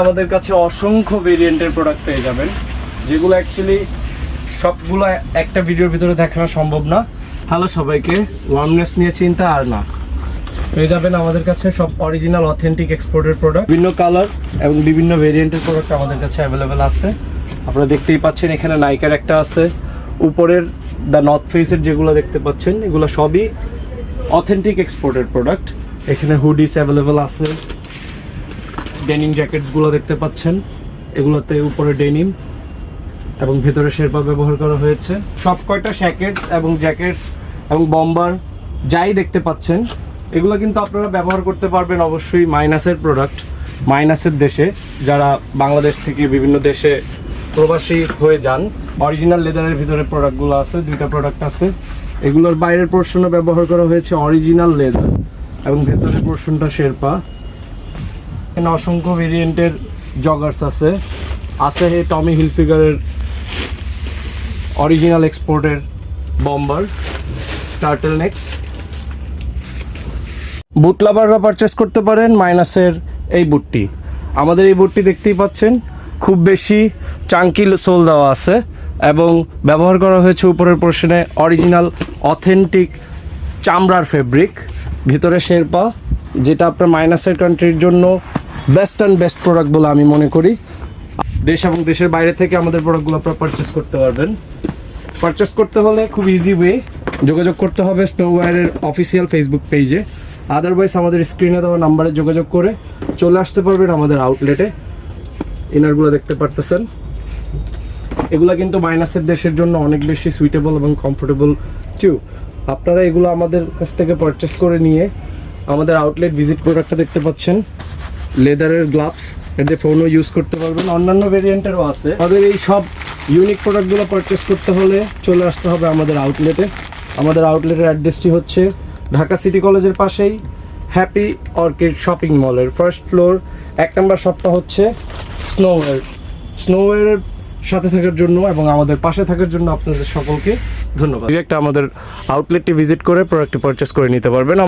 আমাদের কাছে অসংখ্য ভেরিয়েন্টের প্রোডাক্ট পেয়ে যাবেন, যেগুলো অ্যাকচুয়ালি সবগুলো একটা ভিডিওর ভিতরে দেখানো সম্ভব না। হ্যালো সবাইকে, ওয়ার্মনেস নিয়ে চিন্তা আর না। পেয়ে যাবেন আমাদের কাছে সব অরিজিনাল অথেন্টিক এক্সপোর্টের প্রোডাক্ট, বিভিন্ন কালার এবং বিভিন্ন ভেরিয়েন্টের প্রোডাক্ট আমাদের কাছে অ্যাভেলেবেল আছে। আপনারা দেখতেই পাচ্ছেন এখানে নাইকার একটা আছে, উপরের দ্য নর্থ ফেসের যেগুলো দেখতে পাচ্ছেন এগুলো সবই অথেন্টিক এক্সপোর্টের প্রোডাক্ট। এখানে হুডিস অ্যাভেলেবেল আছে, ডেনিম জ্যাকেটসগুলো দেখতে পাচ্ছেন, এগুলোতে উপরে ডেনিম এবং ভেতরে শেরপা ব্যবহার করা হয়েছে। সব কয়টা শ্যাকেটস এবং জ্যাকেটস এবং বম্বার যাই দেখতে পাচ্ছেন এগুলো কিন্তু আপনারা ব্যবহার করতে পারবেন অবশ্যই মাইনাসের প্রোডাক্ট, মাইনাসের দেশে যারা বাংলাদেশ থেকে বিভিন্ন দেশে প্রবাসী হয়ে যান। অরিজিনাল লেদারের ভিতরে প্রোডাক্টগুলো আছে, দুইটা প্রোডাক্ট আছে। এগুলোর বাইরের পোর্শনও ব্যবহার করা হয়েছে অরিজিনাল লেদার এবং ভেতরের পোর্শনটা শেরপা। এখানে অসংখ্য ভেরিয়েন্টের জগার্স আছে টমি হিলফিগারের অরিজিনাল এক্সপোর্টের বম্বার, টার্টেল নেক্স। বুট লাভাররা পারচেস করতে পারেন মাইনাসের এই বুটটি। আমাদের এই বুটটি দেখতেই পাচ্ছেন খুব বেশি চাঙ্কি সোল দেওয়া আছে এবং ব্যবহার করা হয়েছে উপরের পোর্শনে অরিজিনাল অথেন্টিক চামড়ার ফেব্রিক, ভিতরে শেরপা, যেটা আপনার মাইনাসের কান্ট্রির জন্য বেস্ট অ্যান্ড বেস্ট প্রোডাক্ট বলে আমি মনে করি। দেশ এবং দেশের বাইরে থেকে আমাদের প্রোডাক্টগুলো আপনারা পারচেস করতে পারবেন। পারচেস করতে হলে খুব ইজি ওয়ে, যোগাযোগ করতে হবে স্নোওয়্যারের অফিসিয়াল ফেসবুক পেজে, আদারওয়াইজ আমাদের স্ক্রিনে দেওয়া নাম্বারে যোগাযোগ করে চলে আসতে পারবেন আমাদের আউটলেটে। ইনারগুলো দেখতে পারতেছেন, এগুলো কিন্তু মাইনাসের দেশের জন্য অনেক বেশি সুইটেবল এবং কমফোর্টেবল টু। আপনারা এগুলো আমাদের কাছ থেকে পারচেস করে নিয়ে আমাদের আউটলেট ভিজিট প্রোডাক্টটা দেখতে পাচ্ছেন, লেদারের গ্লাভস, এতে ফোনও ইউজ করতে পারবেন, অন্যান্য ভেরিয়েন্টেরও আছে। আমাদের এই সব ইউনিক প্রোডাক্টগুলো পারচেস করতে হলে চলে আসতে হবে আমাদের আউটলেটে। আমাদের আউটলেটের অ্যাড্রেসটি হচ্ছে ঢাকা সিটি কলেজের পাশেই হ্যাপি অর্কিড শপিং মলের ফার্স্ট ফ্লোর, 1 নম্বর শপটা হচ্ছে স্নোওয়্যারের সাথে থাকার জন্য এবং আমাদের পাশে থাকার জন্য আপনাদের সকলকে ধন্যবাদ। ডিরেক্ট আমাদের আউটলেটটি ভিজিট করে প্রোডাক্টটি পারচেস করে নিতে পারবেন।